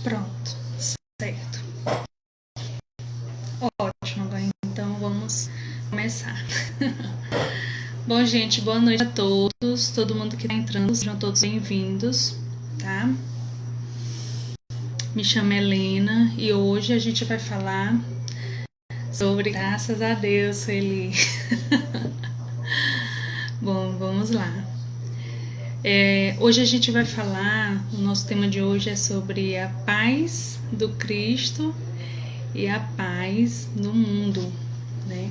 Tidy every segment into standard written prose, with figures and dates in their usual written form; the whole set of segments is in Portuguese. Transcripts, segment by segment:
Pronto, certo. Ótimo, agora então vamos começar. Bom, gente, boa noite a todos, todo mundo que está entrando, sejam todos bem-vindos, tá? Me chamo Helena e hoje a gente vai falar sobre graças a Deus, Sueli. Bom, vamos lá. Hoje a gente vai falar, o nosso tema de hoje é sobre a paz do Cristo e a paz no mundo, né?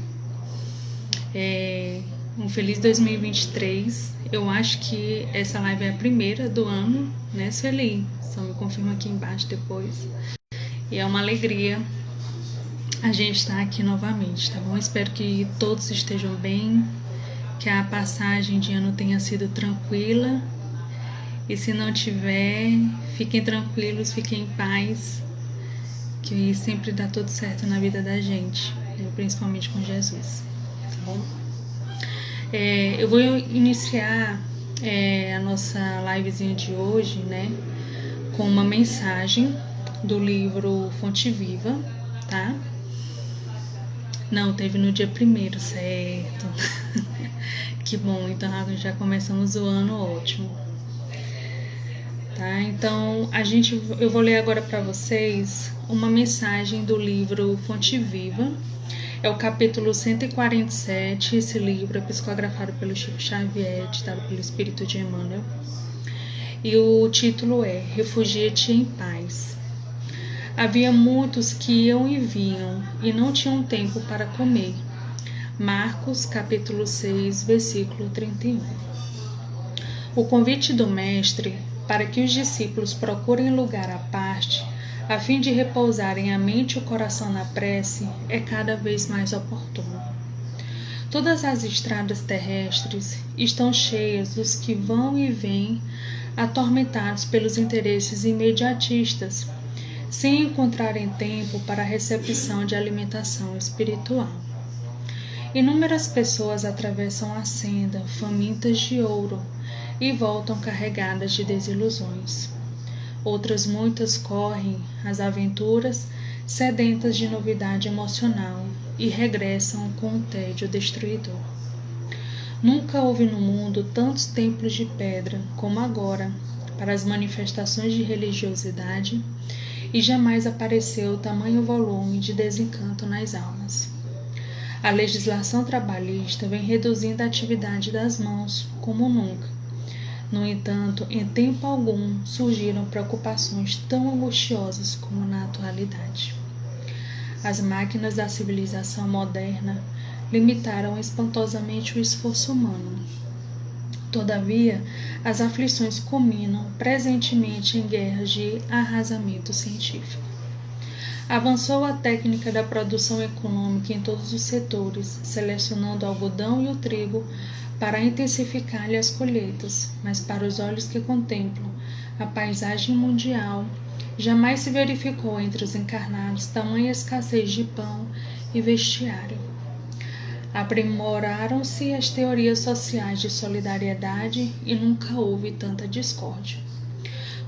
Um feliz 2023. Eu acho que essa live é a primeira do ano, né, Sueli? Só me confirma aqui embaixo depois. E é uma alegria a gente estar aqui novamente, tá bom? Espero que todos estejam bem, que a passagem de ano tenha sido tranquila. E se não tiver, fiquem tranquilos, fiquem em paz, que sempre dá tudo certo na vida da gente, principalmente com Jesus, tá bom? Eu vou iniciar a nossa livezinha de hoje, né, com uma mensagem do livro Fonte Viva, tá? Não, teve no dia 1º, certo? Que bom, então já começamos o ano ótimo. Tá? Então, eu vou ler agora para vocês uma mensagem do livro Fonte Viva. É o capítulo 147, esse livro é psicografado pelo Chico Xavier, ditado pelo Espírito de Emmanuel. E o título é Refugia-te em Paz. Havia muitos que iam e vinham e não tinham tempo para comer. Marcos, capítulo 6, versículo 31. O convite do Mestre para que os discípulos procurem lugar à parte, a fim de repousarem a mente e o coração na prece, é cada vez mais oportuno. Todas as estradas terrestres estão cheias dos que vão e vêm, atormentados pelos interesses imediatistas, sem encontrarem tempo para a recepção de alimentação espiritual. Inúmeras pessoas atravessam a senda, famintas de ouro, e voltam carregadas de desilusões. Outras muitas correm as aventuras, sedentas de novidade emocional, e regressam com um tédio destruidor. Nunca houve no mundo tantos templos de pedra como agora para as manifestações de religiosidade, e jamais apareceu tamanho volume de desencanto nas almas. A legislação trabalhista vem reduzindo a atividade das mãos como nunca. No entanto, em tempo algum surgiram preocupações tão angustiosas como na atualidade. As máquinas da civilização moderna limitaram espantosamente o esforço humano. Todavia, as aflições culminam presentemente em guerras de arrasamento científico. Avançou a técnica da produção econômica em todos os setores, selecionando o algodão e o trigo para intensificar-lhe as colheitas, mas para os olhos que contemplam a paisagem mundial, jamais se verificou entre os encarnados tamanha escassez de pão e vestiário. Aprimoraram-se as teorias sociais de solidariedade e nunca houve tanta discórdia.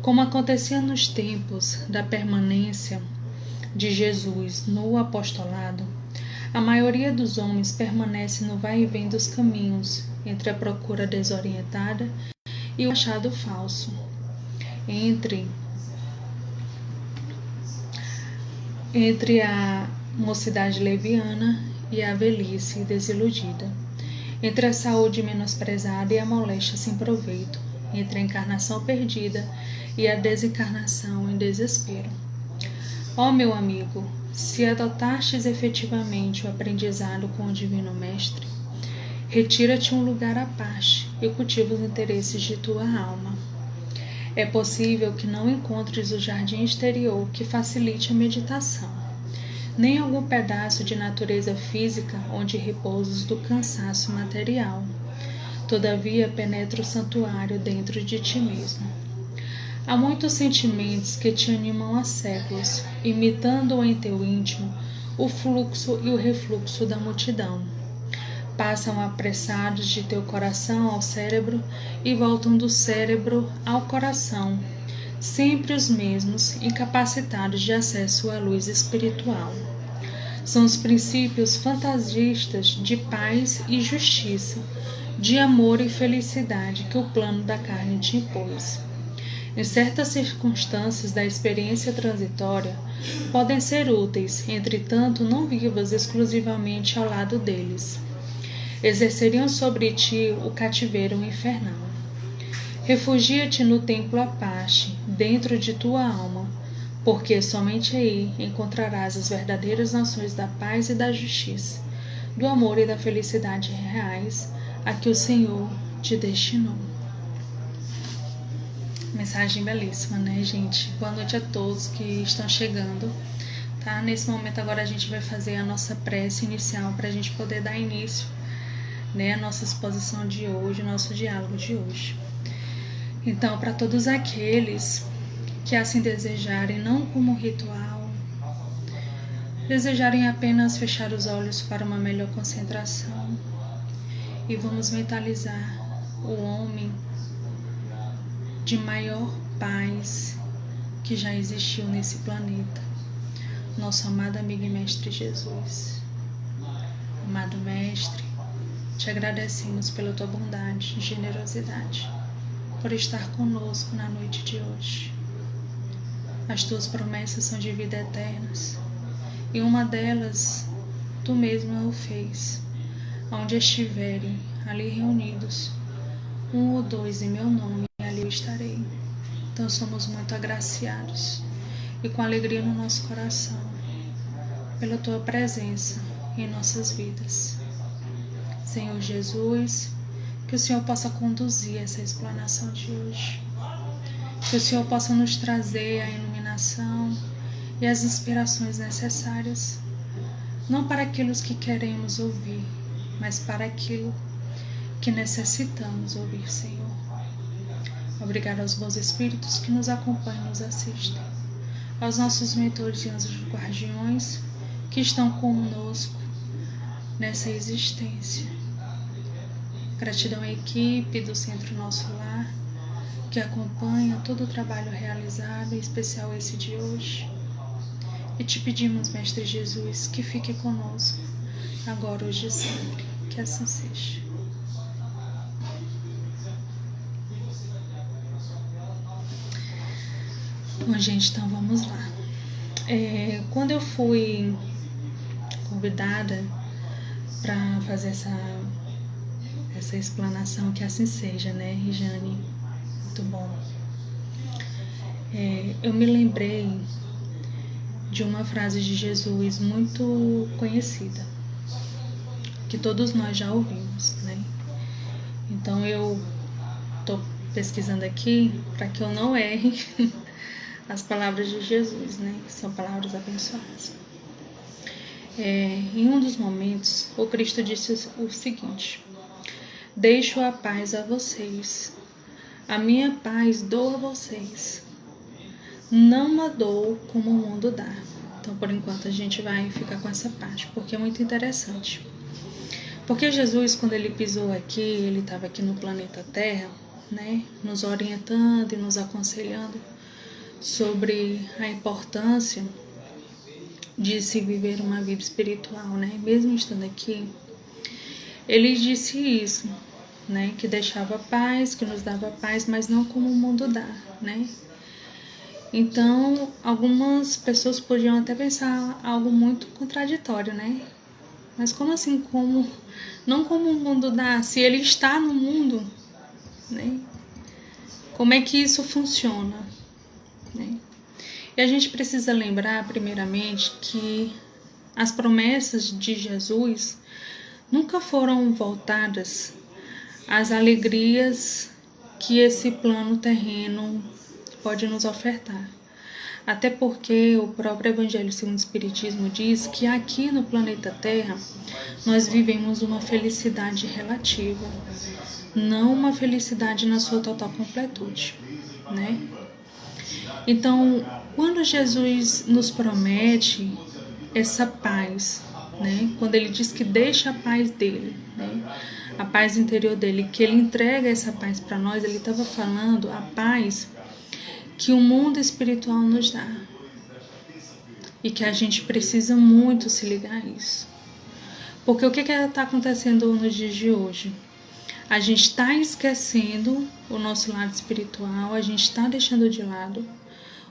Como acontecia nos tempos da permanência de Jesus no apostolado, a maioria dos homens permanece no vai e vem dos caminhos, entre a procura desorientada e o achado falso, entre a mocidade leviana e a velhice desiludida, entre a saúde menosprezada e a moléstia sem proveito, entre a encarnação perdida e a desencarnação em desespero. Ó meu amigo, se adotastes efetivamente o aprendizado com o Divino Mestre, retira-te um lugar à parte e cultiva os interesses de tua alma. É possível que não encontres o jardim exterior que facilite a meditação, nem algum pedaço de natureza física onde repousas do cansaço material. Todavia, penetra o santuário dentro de ti mesmo. Há muitos sentimentos que te animam há séculos, imitando em teu íntimo o fluxo e o refluxo da multidão. Passam apressados de teu coração ao cérebro e voltam do cérebro ao coração, sempre os mesmos, incapacitados de acesso à luz espiritual. São os princípios fantasistas de paz e justiça, de amor e felicidade que o plano da carne te impôs. Em certas circunstâncias da experiência transitória, podem ser úteis, entretanto não vivas exclusivamente ao lado deles. Exerceriam sobre ti o cativeiro infernal. Refugia-te no templo à parte, dentro de tua alma, porque somente aí encontrarás as verdadeiras noções da paz e da justiça, do amor e da felicidade reais a que o Senhor te destinou. Mensagem belíssima, né, gente? Boa noite a todos que estão chegando, tá? Nesse momento agora a gente vai fazer a nossa prece inicial para a gente poder dar início, né, à nossa exposição de hoje, nosso diálogo de hoje. Então, para todos aqueles que assim desejarem, não como ritual, desejarem apenas fechar os olhos para uma melhor concentração, e vamos mentalizar o homem de maior paz que já existiu nesse planeta, nosso amado amigo e mestre Jesus. Amado mestre, te agradecemos pela tua bondade e generosidade, por estar conosco na noite de hoje. As tuas promessas são de vida eternas, e uma delas tu mesmo o fez. Onde estiverem ali reunidos, 1 ou 2 em meu nome, ali eu estarei. Então somos muito agraciados e com alegria no nosso coração pela tua presença em nossas vidas. Senhor Jesus, que o Senhor possa conduzir essa explanação de hoje, que o Senhor possa nos trazer a iluminação e as inspirações necessárias, não para aquilo que queremos ouvir, mas para aquilo que necessitamos ouvir, Senhor. Obrigado aos bons espíritos que nos acompanham e nos assistem, aos nossos mentores e anjos guardiões que estão conosco nessa existência. Gratidão à equipe do Centro Nosso Lar, que acompanha todo o trabalho realizado, em especial esse de hoje. E te pedimos, Mestre Jesus, que fique conosco, agora, hoje e sempre. Que assim seja. Bom, gente, então vamos lá. Quando eu fui convidada para fazer essa explanação, que assim seja, né, Regiane? Muito bom. Eu me lembrei de uma frase de Jesus muito conhecida, que todos nós já ouvimos, né? Então eu estou pesquisando aqui para que eu não erre as palavras de Jesus, né? Que são palavras abençoadas. Em um dos momentos, o Cristo disse o seguinte: deixo a paz a vocês, a minha paz dou a vocês, não a dou como o mundo dá. Então, por enquanto, a gente vai ficar com essa parte, porque é muito interessante. Porque Jesus, quando ele pisou aqui, ele estava aqui no planeta Terra, né, nos orientando e nos aconselhando sobre a importância de se viver uma vida espiritual, né? Mesmo estando aqui, ele disse isso, né? Que deixava paz, que nos dava paz, mas não como o mundo dá, né? Então, algumas pessoas podiam até pensar algo muito contraditório, né? Mas como assim, não como o mundo dá, se ele está no mundo, né? Como é que isso funciona, né? E a gente precisa lembrar, primeiramente, que as promessas de Jesus nunca foram voltadas às alegrias que esse plano terreno pode nos ofertar. Até porque o próprio Evangelho segundo o Espiritismo diz que aqui no planeta Terra nós vivemos uma felicidade relativa, não uma felicidade na sua total completude, né? Então, quando Jesus nos promete essa paz, né? Quando ele diz que deixa a paz dele, né? A paz interior dele, que ele entrega essa paz para nós, ele estava falando a paz que o mundo espiritual nos dá. E que a gente precisa muito se ligar a isso. Porque o que está acontecendo nos dias de hoje? A gente está esquecendo o nosso lado espiritual, a gente está deixando de lado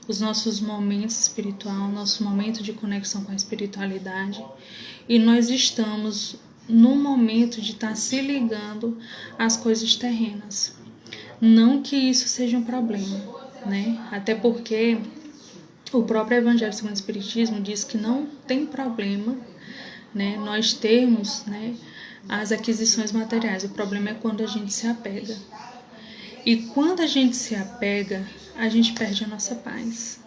os nossos momentos espirituais, nosso momento de conexão com a espiritualidade, e nós estamos no momento de estar se ligando às coisas terrenas. Não que isso seja um problema, né? Até porque o próprio Evangelho segundo o Espiritismo diz que não tem problema, né, nós termos, né, as aquisições materiais. O problema é quando a gente se apega. E quando a gente se apega, a gente perde a nossa paz.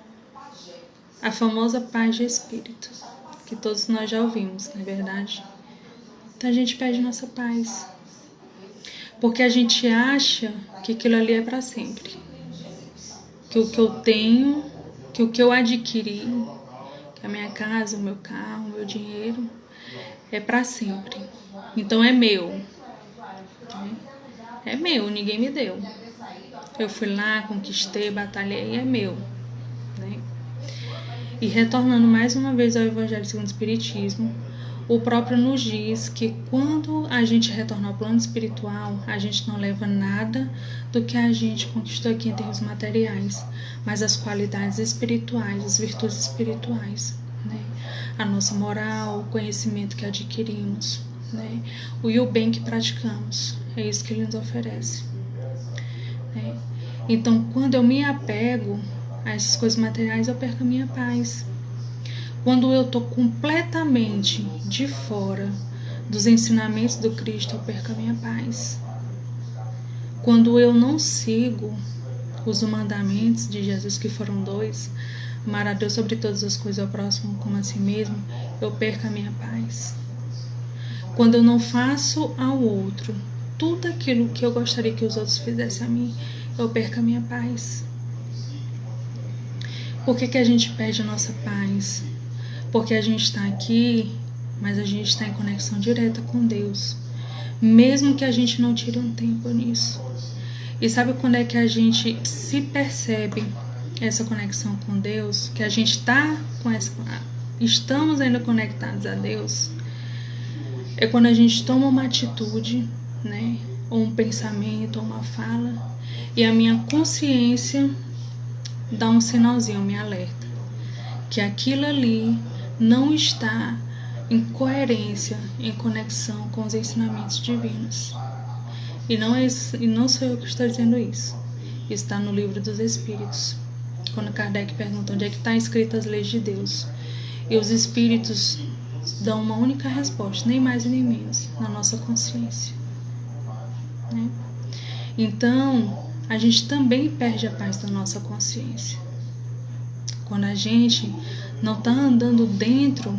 A famosa paz de espírito, que todos nós já ouvimos, não é verdade? Então a gente perde a nossa paz. Porque a gente acha que aquilo ali é para sempre. Que o que eu tenho, que o que eu adquiri, que a minha casa, o meu carro, o meu dinheiro, é para sempre. Então é meu. É meu, ninguém me deu. Eu fui lá, conquistei, batalhei, é meu. Né? E retornando mais uma vez ao Evangelho segundo o Espiritismo, o próprio nos diz que quando a gente retorna ao plano espiritual, a gente não leva nada do que a gente conquistou aqui em termos materiais, mas as qualidades espirituais, as virtudes espirituais, né? A nossa moral, o conhecimento que adquirimos, né? E o bem que praticamos, é isso que ele nos oferece. Né? Então, quando eu me apego a essas coisas materiais, eu perco a minha paz. Quando eu estou completamente de fora dos ensinamentos do Cristo, eu perco a minha paz. Quando eu não sigo os mandamentos de Jesus, que foram 2, amar a Deus sobre todas as coisas, ao próximo como a si mesmo, eu perco a minha paz. Quando eu não faço ao outro tudo aquilo que eu gostaria que os outros fizessem a mim, eu perco a minha paz. Por que a gente perde a nossa paz? Porque a gente está aqui, mas a gente está em conexão direta com Deus. Mesmo que a gente não tire um tempo nisso. E sabe quando é que a gente se percebe essa conexão com Deus? Que a gente está com estamos ainda conectados a Deus? É quando a gente toma uma atitude, né? Ou um pensamento, ou uma fala, e a minha consciência dá um sinalzinho, me alerta. Que aquilo ali não está em coerência, em conexão com os ensinamentos divinos. E não sou eu que estou dizendo isso. Está no Livro dos Espíritos. Quando Kardec pergunta onde é que está escritas as leis de Deus. E os Espíritos dão uma única resposta, nem mais e nem menos, na nossa consciência. Né? Então, a gente também perde a paz da nossa consciência. Quando a gente não está andando dentro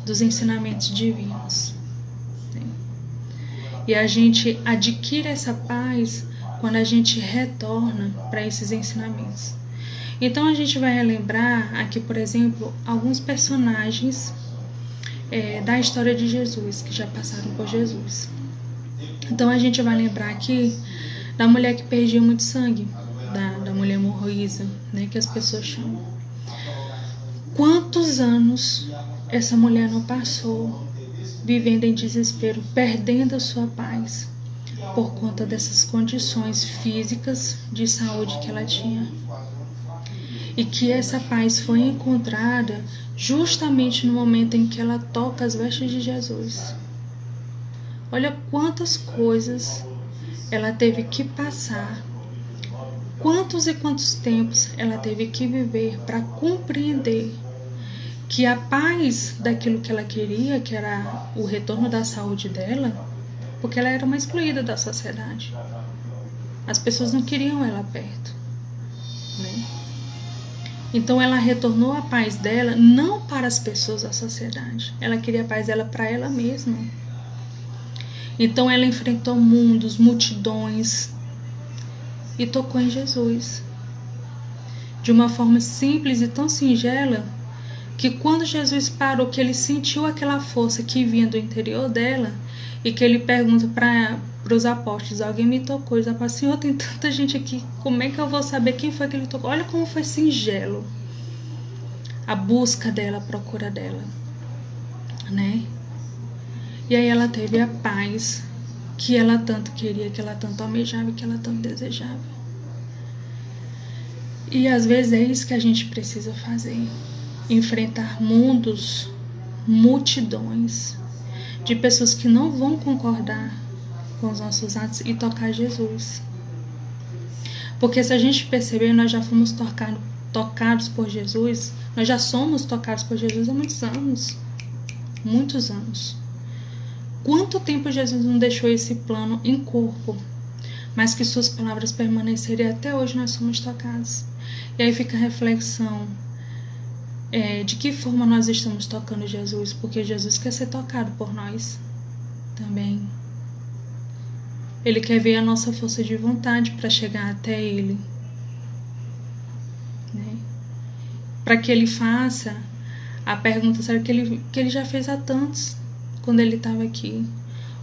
dos ensinamentos divinos. Né? E a gente adquire essa paz quando a gente retorna para esses ensinamentos. Então a gente vai relembrar aqui, por exemplo, alguns personagens da história de Jesus, que já passaram por Jesus. Então a gente vai lembrar aqui da mulher que perdia muito sangue, da mulher hemorroísa, né, que as pessoas chamam. Quantos anos essa mulher não passou vivendo em desespero, perdendo a sua paz por conta dessas condições físicas de saúde que ela tinha? E que essa paz foi encontrada justamente no momento em que ela toca as vestes de Jesus. Olha quantas coisas ela teve que passar, quantos e quantos tempos ela teve que viver para compreender que a paz daquilo que ela queria, que era o retorno da saúde dela, porque ela era uma excluída da sociedade. As pessoas não queriam ela perto, né? Então ela retornou a paz dela não para as pessoas da sociedade, ela queria a paz dela para ela mesma. Então ela enfrentou mundos, multidões e tocou em Jesus de uma forma simples e tão singela que quando Jesus parou, que ele sentiu aquela força que vinha do interior dela e que ele pergunta para os apóstolos: alguém me tocou. Os apóstolos: Senhor, tem tanta gente aqui, como é que eu vou saber quem foi que ele tocou? Olha como foi singelo a busca dela, a procura dela, né? E aí ela teve a paz que ela tanto queria, que ela tanto almejava e que ela tanto desejava. E às vezes é isso que a gente precisa fazer: enfrentar mundos, multidões de pessoas que não vão concordar com os nossos atos e tocar Jesus. Porque se a gente perceber, nós já fomos tocados por Jesus, nós já somos tocados por Jesus há muitos anos. Muitos anos. Quanto tempo Jesus não deixou esse plano em corpo, mas que suas palavras permaneceram, e até hoje nós somos tocados. E aí fica a reflexão, de que forma nós estamos tocando Jesus, porque Jesus quer ser tocado por nós também. Ele quer ver a nossa força de vontade para chegar até Ele, né? Para que Ele faça a pergunta séria que ele já fez a tantos quando Ele estava aqui: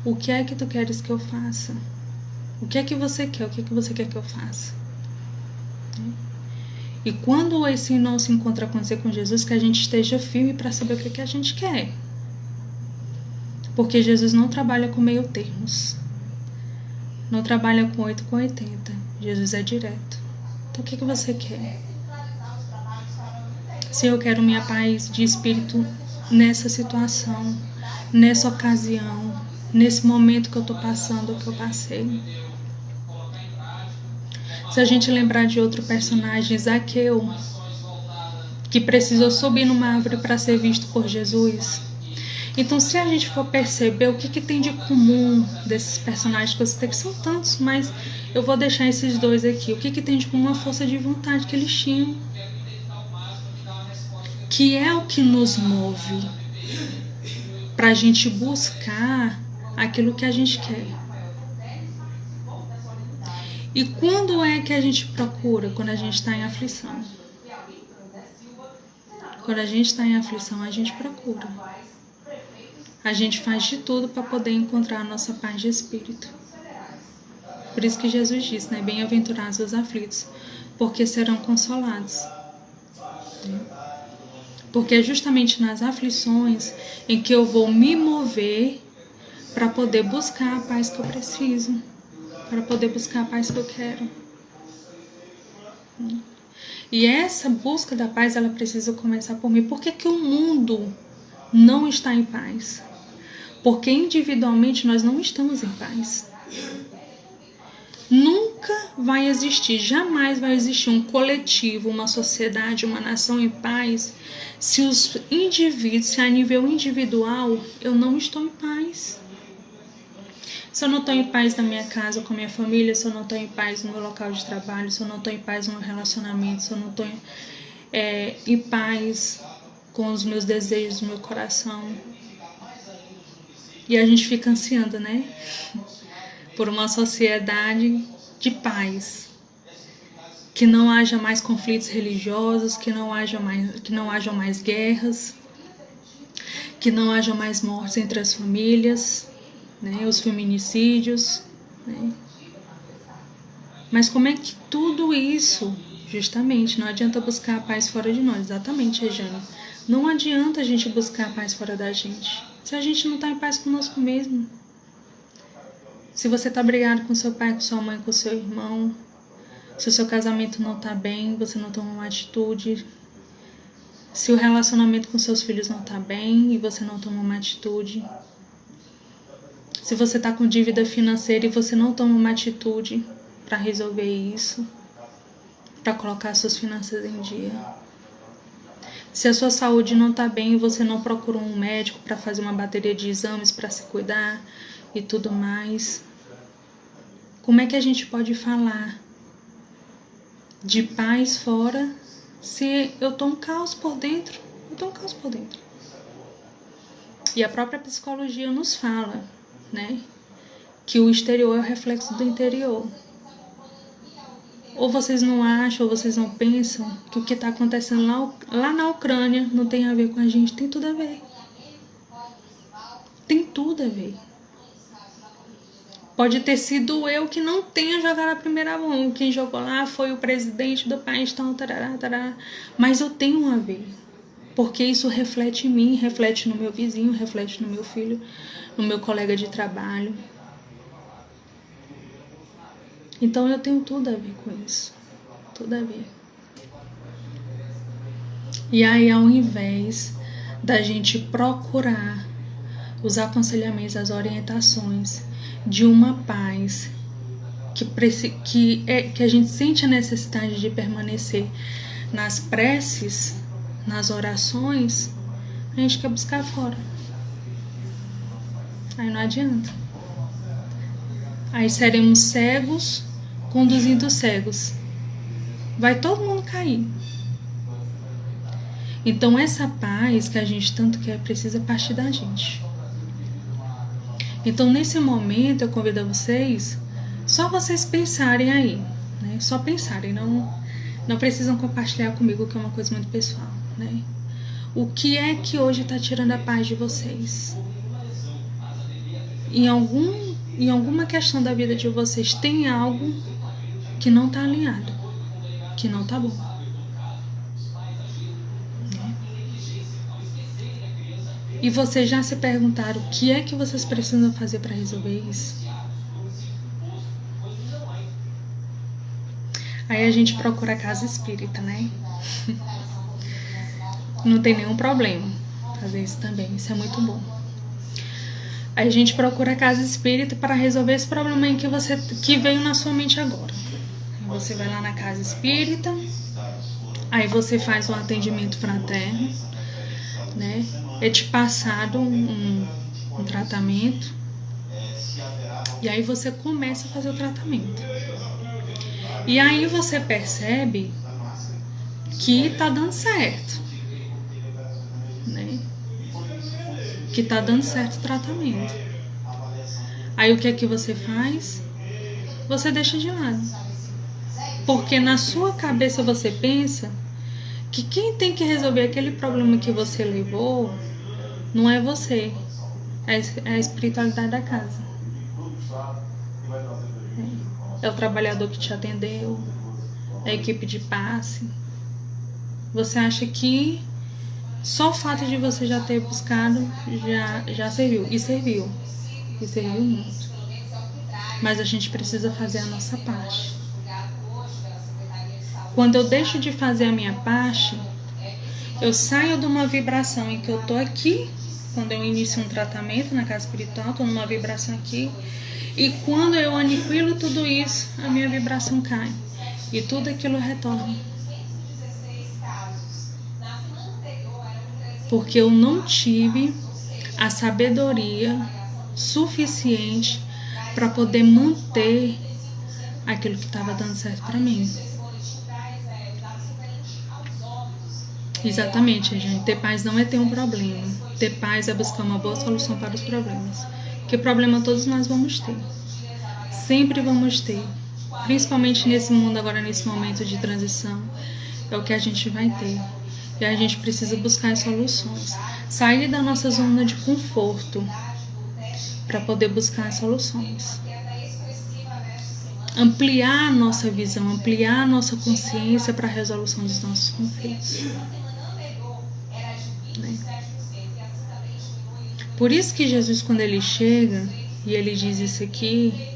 o que é que tu queres que eu faça? O que é que você quer? O que é que você quer que eu faça? E quando esse não se encontra acontecer com Jesus, que a gente esteja firme para saber o que é que a gente quer. Porque Jesus não trabalha com meio termos. Não trabalha com 8 com 80. Jesus é direto. Então o que é que você quer? Se eu quero minha paz de espírito nessa situação, nessa ocasião, nesse momento que eu estou passando, que eu passei. Se a gente lembrar de outro personagem, Zaqueu, que precisou subir numa árvore para ser visto por Jesus. Então, se a gente for perceber o que tem de comum desses personagens que eu citei, que são tantos, mas eu vou deixar esses dois aqui. O que tem de comum? A força de vontade que eles tinham, que é o que nos move para a gente buscar aquilo que a gente quer. E quando é que a gente procura? Quando a gente está em aflição. Quando a gente está em aflição, a gente procura. A gente faz de tudo para poder encontrar a nossa paz de espírito. Por isso que Jesus disse, né? Bem-aventurados os aflitos, porque serão consolados. Porque é justamente nas aflições em que eu vou me mover para poder buscar a paz que eu preciso, para poder buscar a paz que eu quero. E essa busca da paz, ela precisa começar por mim. Por que o mundo não está em paz? Porque individualmente nós não estamos em paz. Nunca vai existir, jamais vai existir um coletivo, uma sociedade, uma nação em paz, se os indivíduos, se a nível individual eu não estou em paz. Se eu não estou em paz na minha casa com a minha família, se eu não estou em paz no meu local de trabalho, se eu não estou em paz no meu relacionamento, se eu não estou em paz com os meus desejos, no meu coração. E a gente fica ansiando, né? Por uma sociedade de paz. Que não haja mais conflitos religiosos, que não hajam mais guerras, que não haja mais mortes entre as famílias, né? Os feminicídios, né? Mas como é que tudo isso, justamente, não adianta buscar a paz fora de nós. Exatamente, Rejane. Não adianta a gente buscar a paz fora da gente, se a gente não está em paz conosco mesmo. Se você está brigado com seu pai, com sua mãe, com seu irmão, se o seu casamento não está bem, você não toma uma atitude. Se o relacionamento com seus filhos não está bem e você não toma uma atitude. Se você está com dívida financeira e você não toma uma atitude para resolver isso, para colocar suas finanças em dia. Se a sua saúde não está bem e você não procura um médico para fazer uma bateria de exames para se cuidar e tudo mais, como é que a gente pode falar de paz fora se eu tô um caos por dentro? Eu tô um caos por dentro. E a própria psicologia nos fala, né, que o exterior é o reflexo do interior. Ou vocês não acham, ou vocês não pensam que o que está acontecendo lá na Ucrânia não tem a ver com a gente? Tem tudo a ver. Tem tudo a ver. Pode ter sido eu que não tenha jogado a primeira mão. Quem jogou lá foi o presidente do país, então, tarará, tarará. Mas eu tenho a ver. Porque isso reflete em mim, reflete no meu vizinho, reflete no meu filho, no meu colega de trabalho. Então eu tenho tudo a ver com isso. Tudo a ver. E aí, ao invés da gente procurar os aconselhamentos, as orientações de uma paz que a gente sente a necessidade de permanecer nas preces, nas orações, a gente quer buscar fora. Aí não adianta. Aí seremos cegos conduzindo cegos. Vai todo mundo cair. Então essa paz que a gente tanto quer precisa partir da gente. Então nesse momento eu convido a vocês, só vocês pensarem aí, né? Só pensarem, não precisam compartilhar comigo, que é uma coisa muito pessoal, né? O que é que hoje está tirando a paz de vocês? Em alguma questão da vida de vocês tem algo que não está alinhado, que não está bom. E vocês já se perguntaram o que é que vocês precisam fazer para resolver isso? Aí a gente procura a casa espírita, né? Não tem nenhum problema fazer isso também, isso é muito bom. Aí a gente procura a casa espírita para resolver esse problema aí que veio na sua mente agora. Aí você vai lá na casa espírita, aí você faz um atendimento fraterno, né? É te passado um tratamento, e aí você começa a fazer o tratamento. E aí você percebe que tá dando certo, né? Que tá dando certo o tratamento. Aí o que é que você faz? Você deixa de lado. Porque na sua cabeça você pensa que quem tem que resolver aquele problema que você levou não é você, é a espiritualidade da casa. É o trabalhador que te atendeu, é a equipe de passe. Você acha que só o fato de você já ter buscado já serviu. E serviu. E serviu muito. Mas a gente precisa fazer a nossa parte. Quando eu deixo de fazer a minha parte, eu saio de uma vibração em que eu tô aqui. Quando eu inicio um tratamento na casa espiritual, estou numa vibração aqui. E quando eu aniquilo tudo isso, a minha vibração cai. E tudo aquilo retorna. Porque eu não tive a sabedoria suficiente para poder manter aquilo que estava dando certo para mim. Exatamente, gente. Ter paz não é ter um problema. Ter paz é buscar uma boa solução para os problemas. Porque problema todos nós vamos ter. Sempre vamos ter. Principalmente nesse mundo agora, nesse momento de transição. É o que a gente vai ter. E a gente precisa buscar as soluções. Sair da nossa zona de conforto para poder buscar as soluções. Ampliar a nossa visão, ampliar a nossa consciência para a resolução dos nossos conflitos. Por isso que Jesus, quando ele chega e ele diz isso aqui,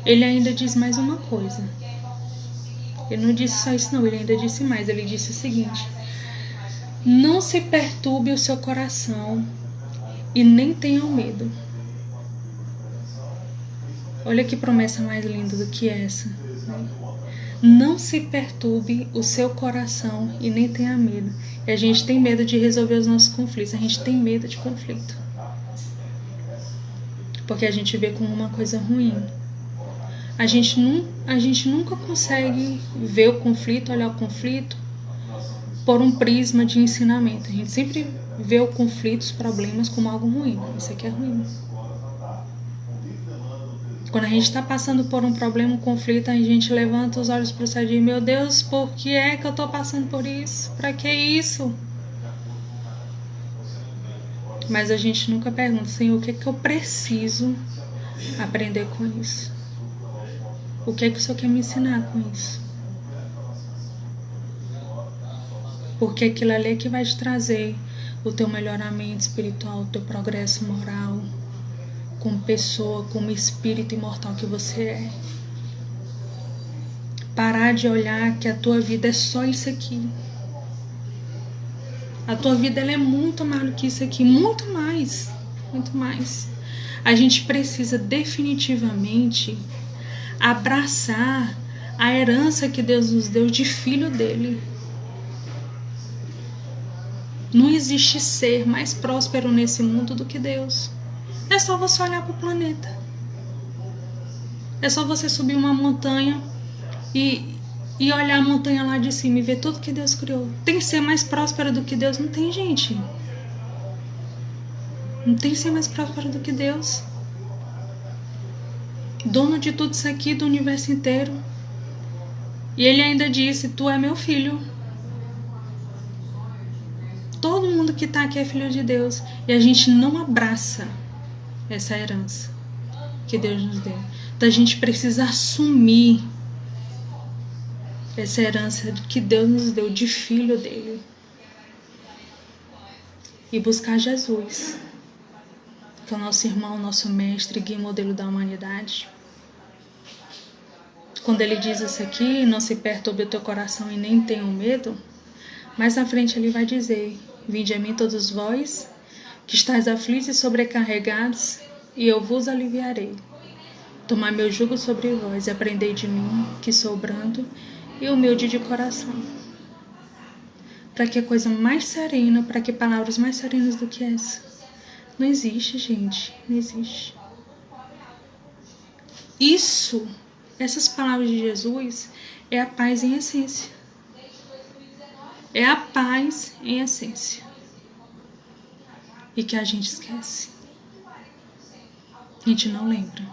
ele ainda diz mais uma coisa. Ele não disse só isso não, ele ainda disse mais. Ele disse o seguinte: não se perturbe o seu coração e nem tenha medo. Olha que promessa mais linda do que essa, né? Não se perturbe o seu coração e nem tenha medo. E a gente tem medo de resolver os nossos conflitos. A gente tem medo de conflito. Porque a gente vê como uma coisa ruim. A gente nunca consegue ver o conflito, olhar o conflito por um prisma de ensinamento. A gente sempre vê o conflito, os problemas como algo ruim. Isso aqui é ruim. Quando a gente está passando por um problema, um conflito, a gente levanta os olhos para o céu e diz: meu Deus, por que é que eu estou passando por isso? Para que isso? Mas a gente nunca pergunta: Senhor, o que é que eu preciso aprender com isso? O que é que o Senhor quer me ensinar com isso? Porque aquilo ali é que vai te trazer o teu melhoramento espiritual, o teu progresso moral, como pessoa, como espírito imortal que você é. Parar de olhar que a tua vida é só isso aqui. A tua vida ela é muito mais do que isso aqui, muito mais, muito mais. A gente precisa definitivamente abraçar a herança que Deus nos deu de filho dele. Não existe ser mais próspero nesse mundo do que Deus. É só você olhar para o planeta. É só você subir uma montanha e olhar a montanha lá de cima e ver tudo que Deus criou. Tem ser mais próspero do que Deus? Não tem, gente. Não tem ser mais próspero do que Deus. Dono de tudo isso aqui, do universo inteiro. E ele ainda disse, tu é meu filho. Todo mundo que está aqui é filho de Deus. E a gente não abraça essa herança que Deus nos deu. Então a gente precisa assumir essa herança que Deus nos deu de filho dele. E buscar Jesus, que é o nosso irmão, nosso mestre, guia e modelo da humanidade. Quando ele diz isso aqui, não se perturbe o teu coração e nem tenha medo, mais na frente ele vai dizer, vinde a mim todos vós, que estáis aflitos e sobrecarregados, e eu vos aliviarei. Tomai meu jugo sobre vós e aprendei de mim, que sou brando e humilde de coração. Para que coisa mais serena, para que palavras mais serenas do que essa? Não existe, gente, não existe. Isso, essas palavras de Jesus, é a paz em essência. É a paz em essência. E que a gente esquece. A gente não lembra.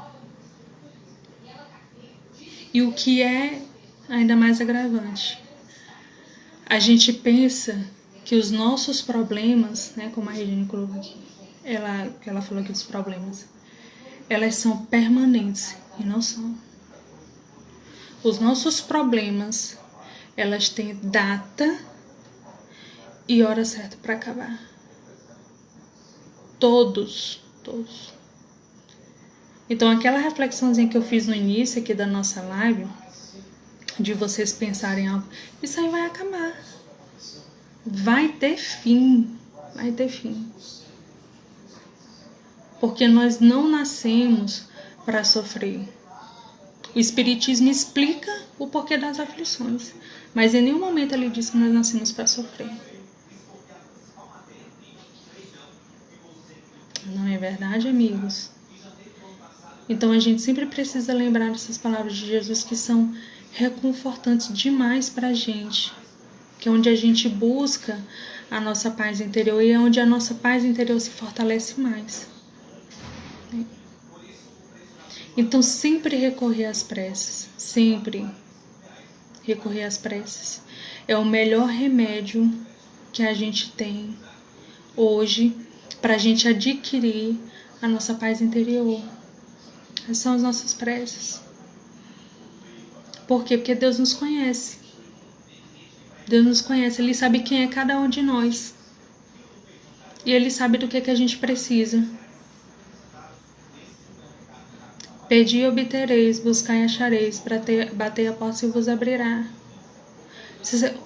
E o que é ainda mais agravante, a gente pensa que os nossos problemas, né, como a Regina colocou aqui, ela falou aqui dos problemas, elas são permanentes e não são. Os nossos problemas, elas têm data e hora certa para acabar. Todos. Então aquela reflexãozinha que eu fiz no início aqui da nossa live, de vocês pensarem algo, isso aí vai acabar. Vai ter fim. Vai ter fim. Porque nós não nascemos para sofrer. O Espiritismo explica o porquê das aflições, mas em nenhum momento ele diz que nós nascemos para sofrer. Não é verdade, amigos? Então a gente sempre precisa lembrar dessas palavras de Jesus que são reconfortantes demais para a gente, que é onde a gente busca a nossa paz interior e é onde a nossa paz interior se fortalece mais. Então sempre recorrer às preces, sempre recorrer às preces. É o melhor remédio que a gente tem hoje para a gente adquirir a nossa paz interior. Essas são as nossas preces. Por quê? Porque Deus nos conhece. Deus nos conhece, Ele sabe quem é cada um de nós. E Ele sabe do que a gente precisa. Pedi e obtereis, buscai e achareis, batei a porta e vos abrirá.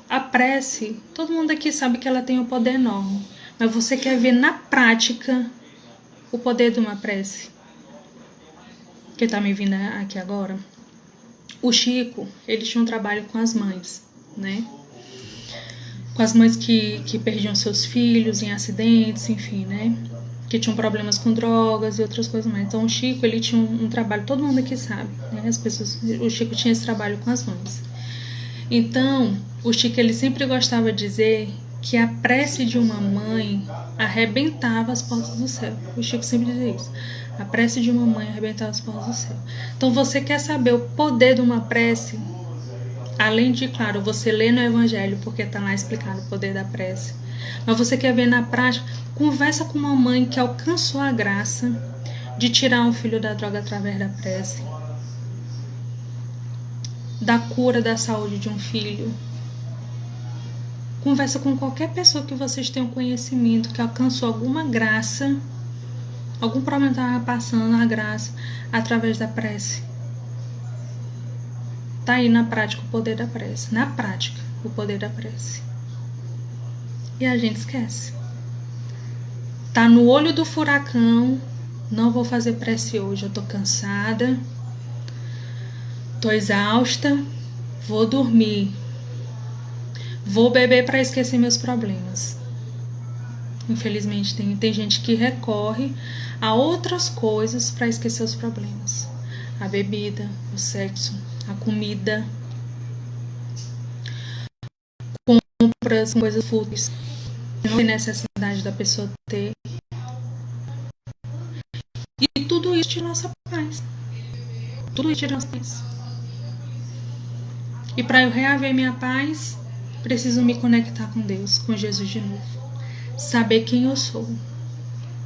A prece, todo mundo aqui sabe que ela tem um poder enorme. Mas você quer ver na prática o poder de uma prece? Que está me vindo aqui agora? O Chico, ele tinha um trabalho com as mães, né? Com as mães que perdiam seus filhos em acidentes, enfim, né? Que tinham problemas com drogas e outras coisas mais. Então o Chico, ele tinha um trabalho, todo mundo aqui sabe, né? O Chico tinha esse trabalho com as mães. Então, o Chico, ele sempre gostava de dizer que a prece de uma mãe arrebentava as portas do céu. O Chico sempre dizia isso. A prece de uma mãe arrebentava as portas do céu. Então você quer saber o poder de uma prece? Além de, claro, você ler no Evangelho, porque está lá explicado o poder da prece. Mas você quer ver na prática? Conversa com uma mãe que alcançou a graça de tirar um filho da droga através da prece, da cura da saúde de um filho. Conversa com qualquer pessoa que vocês tenham conhecimento, que alcançou alguma graça, algum problema estava passando a graça através da prece. Tá aí na prática o poder da prece. Na prática, o poder da prece. E a gente esquece. Tá no olho do furacão. Não vou fazer prece hoje. Eu tô cansada. Tô exausta. Vou dormir. Vou beber para esquecer meus problemas. Infelizmente tem gente que recorre a outras coisas para esquecer os problemas. A bebida, o sexo, a comida, compras, coisas fúteis. Não tem necessidade da pessoa ter. E tudo isso tira nossa paz. Tudo isso tira nossa paz. E para eu reaver minha paz, preciso me conectar com Deus, com Jesus de novo. Saber quem eu sou.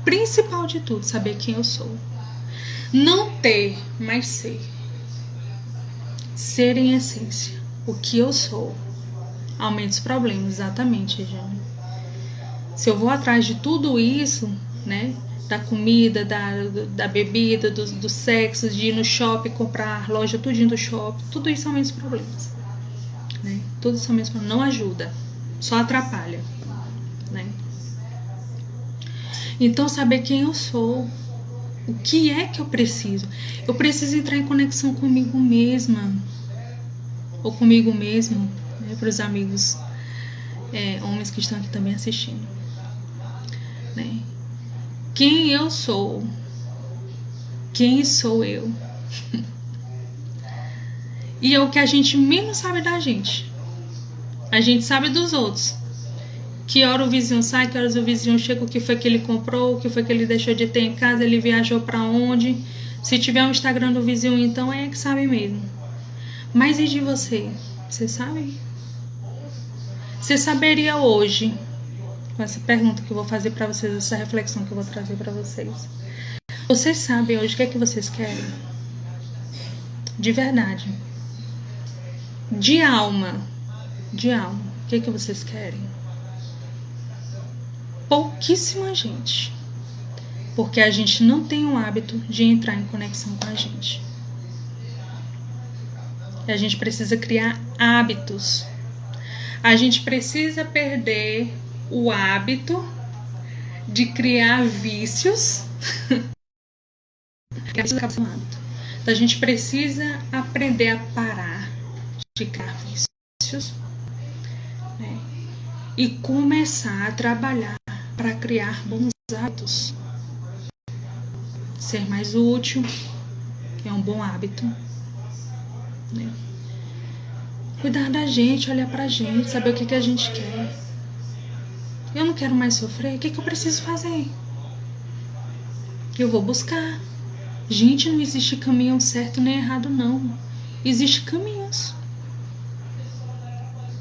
Principal de tudo, saber quem eu sou. Não ter, mas ser. Ser em essência. O que eu sou. Aumenta os problemas, exatamente, Regiane. Se eu vou atrás de tudo isso, né? Da comida, da bebida, do sexo, de ir no shopping, comprar loja, tudinho do shopping, tudo isso aumenta os problemas. Né? Tudo isso aumenta os problemas. Não ajuda. Só atrapalha. Né? Então, saber quem eu sou. O que é que eu preciso? Eu preciso entrar em conexão comigo mesma. Ou comigo mesmo. Né, para os amigos homens que estão aqui também assistindo. Né? Quem eu sou? Quem sou eu? E é o que a gente menos sabe da gente. A gente sabe dos outros. Que hora o vizinho sai, que horas o vizinho chega, o que foi que ele comprou, o que foi que ele deixou de ter em casa, ele viajou para onde. Se tiver um Instagram do vizinho, então é que sabe mesmo. Mas e de você? Você sabe? Você saberia hoje, com essa pergunta que eu vou fazer para vocês, essa reflexão que eu vou trazer para vocês. Vocês sabem hoje o que é que vocês querem? De verdade. De alma. De alma. O que é que vocês querem? Pouquíssima gente. Porque a gente não tem o hábito de entrar em conexão com a gente. E a gente precisa criar hábitos. A gente precisa perder o hábito de criar vícios. Então, a gente precisa aprender a parar de criar vícios, né? E começar a trabalhar para criar bons hábitos. Ser mais útil é um bom hábito. Né? Cuidar da gente, olhar pra gente, saber o que a gente quer. Eu não quero mais sofrer, o que eu preciso fazer? Eu vou buscar. Gente, não existe caminho certo nem errado, não. Existem caminhos.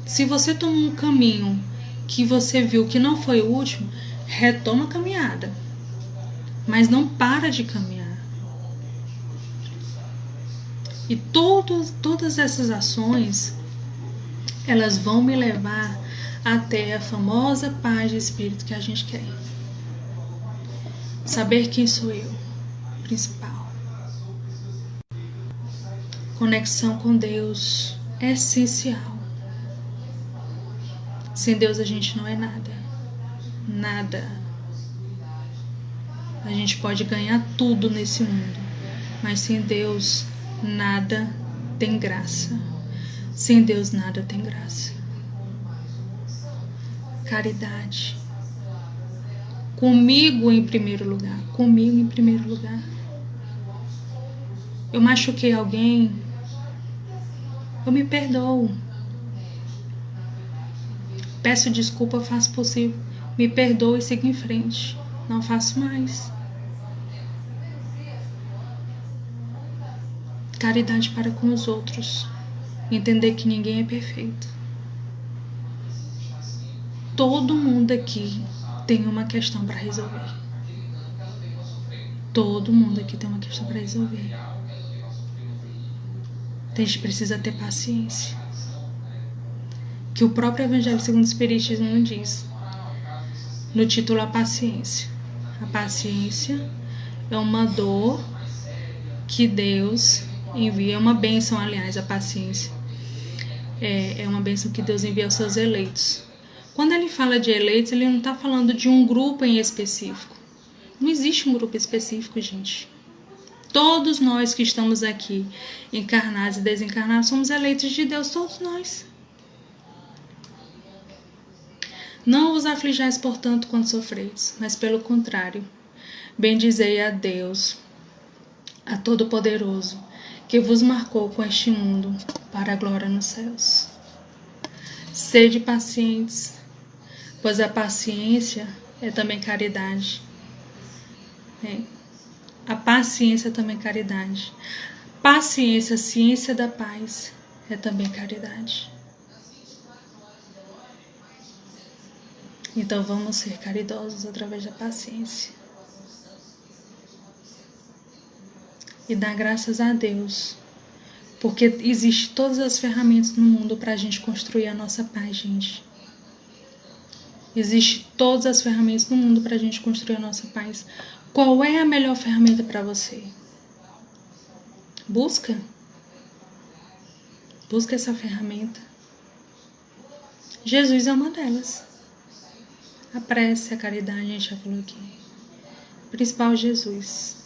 Se você tomou um caminho que você viu que não foi útil, retoma a caminhada. Mas não para de caminhar. E todas essas ações, elas vão me levar até a famosa paz de espírito que a gente quer. Saber quem sou eu, principal. Conexão com Deus é essencial. Sem Deus a gente não é nada. Nada. A gente pode ganhar tudo nesse mundo, mas sem Deus nada tem graça. Sem Deus nada tem graça. Caridade. Comigo em primeiro lugar. Comigo em primeiro lugar. Eu machuquei alguém, eu me perdoo. Peço desculpa, faço possível. Me perdoo e sigo em frente. Não faço mais. Caridade para com os outros. Entender que ninguém é perfeito. Todo mundo aqui tem uma questão para resolver. Todo mundo aqui tem uma questão para resolver. A gente precisa ter paciência. Que o próprio Evangelho segundo o Espiritismo diz. No título A Paciência. A paciência é uma dor que Deus envia. É uma bênção, aliás, a paciência. É uma bênção que Deus envia aos seus eleitos. Quando ele fala de eleitos, ele não está falando de um grupo em específico. Não existe um grupo específico, gente. Todos nós que estamos aqui, encarnados e desencarnados, somos eleitos de Deus, todos nós. Não vos aflijais, portanto, quando sofreis, mas pelo contrário, bendizei a Deus, a Todo-Poderoso, que vos marcou com este mundo para a glória nos céus. Sede pacientes, pois a paciência é também caridade. A paciência é também caridade. Paciência, ciência da paz, é também caridade. Então vamos ser caridosos através da paciência. E dar graças a Deus, porque existem todas as ferramentas no mundo para a gente construir a nossa paz, gente. Existem todas as ferramentas no mundo para a gente construir a nossa paz. Qual é a melhor ferramenta para você? Busca essa ferramenta. Jesus é uma delas. A prece, a caridade, a gente já falou aqui. O principal é Jesus.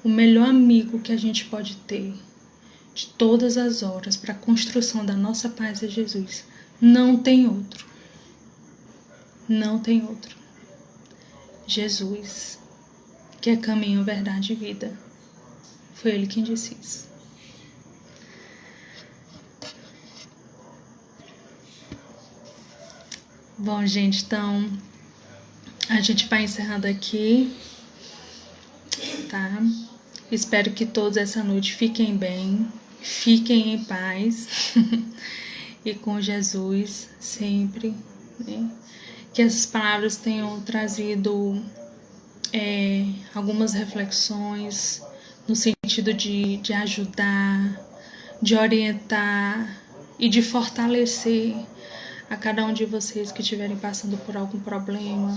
O melhor amigo que a gente pode ter de todas as horas para a construção da nossa paz é Jesus. Não tem outro. Não tem outro. Jesus, que é caminho, verdade e vida. Foi Ele quem disse isso. Bom, gente, então a gente vai encerrando aqui, tá? Espero que todos essa noite fiquem bem, fiquem em paz e com Jesus sempre, né? Que essas palavras tenham trazido algumas reflexões no sentido de ajudar, de orientar e de fortalecer a cada um de vocês que estiverem passando por algum problema,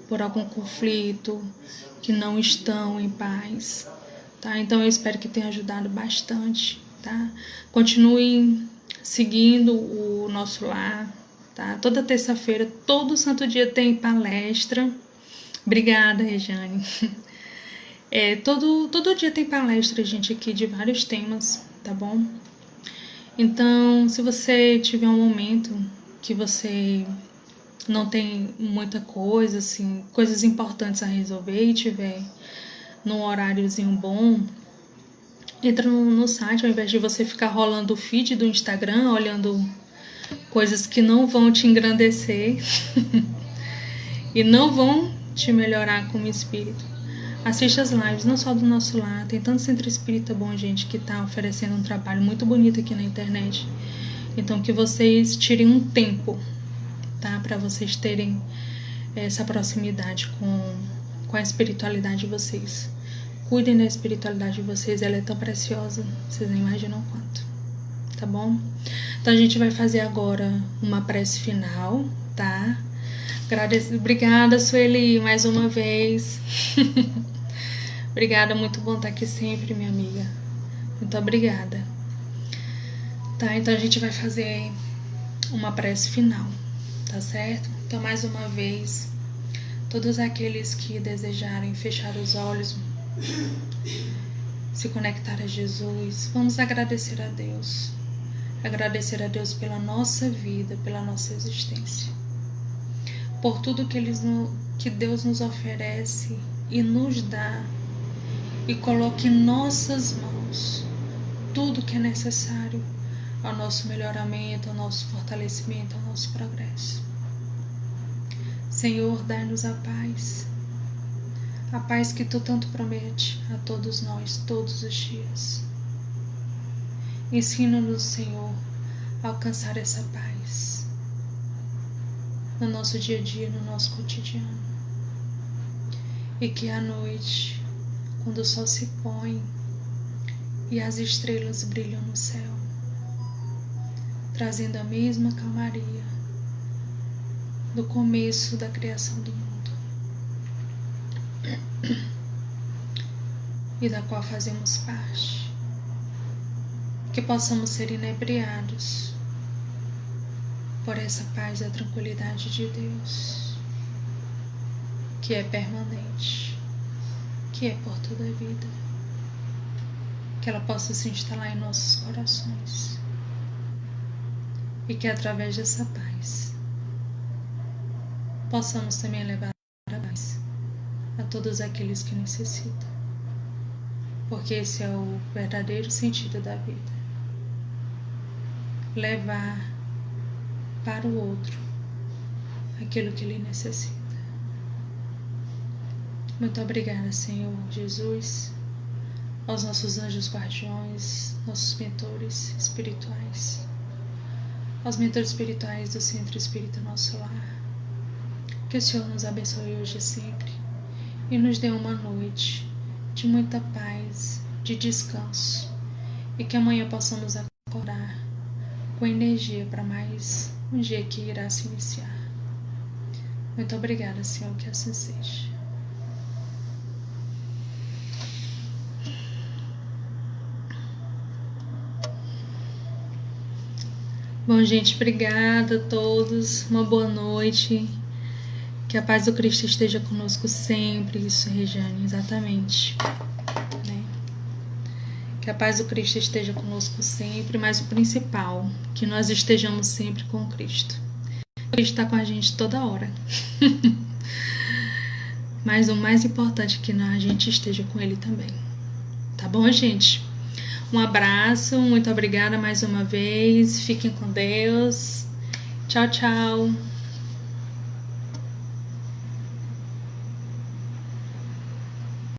por algum conflito, que não estão em paz, tá? Então eu espero que tenha ajudado bastante, tá? Continuem seguindo o nosso lar, tá? Toda terça-feira, todo santo dia tem palestra. Obrigada, Rejane. Todo dia tem palestra, gente, aqui de vários temas, tá bom? Então, se você tiver um momento que você não tem muita coisa, assim, coisas importantes a resolver e tiver num horáriozinho bom, entra no site, ao invés de você ficar rolando o feed do Instagram, olhando coisas que não vão te engrandecer e não vão te melhorar como espírito. Assista as lives, não só do nosso lar, tem tanto centro espírita bom, gente, que tá oferecendo um trabalho muito bonito aqui na internet. Então, que vocês tirem um tempo, tá? Para vocês terem essa proximidade com a espiritualidade de vocês. Cuidem da espiritualidade de vocês, ela é tão preciosa, vocês não imaginam quanto, tá bom? Então, a gente vai fazer agora uma prece final, tá? Obrigada, Sueli, mais uma vez. Obrigada, muito bom estar aqui sempre, minha amiga. Muito obrigada. Tá, então a gente vai fazer uma prece final, tá certo? Então, mais uma vez, todos aqueles que desejarem fechar os olhos, se conectar a Jesus, vamos agradecer a Deus. Agradecer a Deus pela nossa vida, pela nossa existência. Por tudo que Deus nos oferece e nos dá e coloque em nossas mãos tudo que é necessário ao nosso melhoramento, ao nosso fortalecimento, ao nosso progresso. Senhor, dai-nos a paz que Tu tanto promete a todos nós, todos os dias. Ensina-nos, Senhor, a alcançar essa paz no nosso dia a dia, no nosso cotidiano. E que à noite quando o sol se põe e as estrelas brilham no céu, trazendo a mesma calmaria do começo da criação do mundo, e da qual fazemos parte. Que possamos ser inebriados por essa paz e a tranquilidade de Deus, que é permanente, que é por toda a vida, que ela possa se instalar em nossos corações e que através dessa paz possamos também levar a paz a todos aqueles que necessitam, porque esse é o verdadeiro sentido da vida. Levar para o outro aquilo que ele necessita. Muito obrigada, Senhor Jesus, aos nossos anjos guardiões, nossos mentores espirituais, aos mentores espirituais do Centro Espírita Nosso Lar. Que o Senhor nos abençoe hoje e sempre e nos dê uma noite de muita paz, de descanso, e que amanhã possamos acordar com energia para mais um dia que irá se iniciar. Muito obrigada, Senhor, que assim seja. Bom, gente, obrigada a todos, uma boa noite, que a paz do Cristo esteja conosco sempre. Isso, Regiane, exatamente, né? Que a paz do Cristo esteja conosco sempre, mas o principal, que nós estejamos sempre com Cristo. Cristo está com a gente toda hora. Mas o mais importante é que a gente esteja com Ele também. Tá bom, gente? Um abraço, muito obrigada mais uma vez. Fiquem com Deus. Tchau, tchau.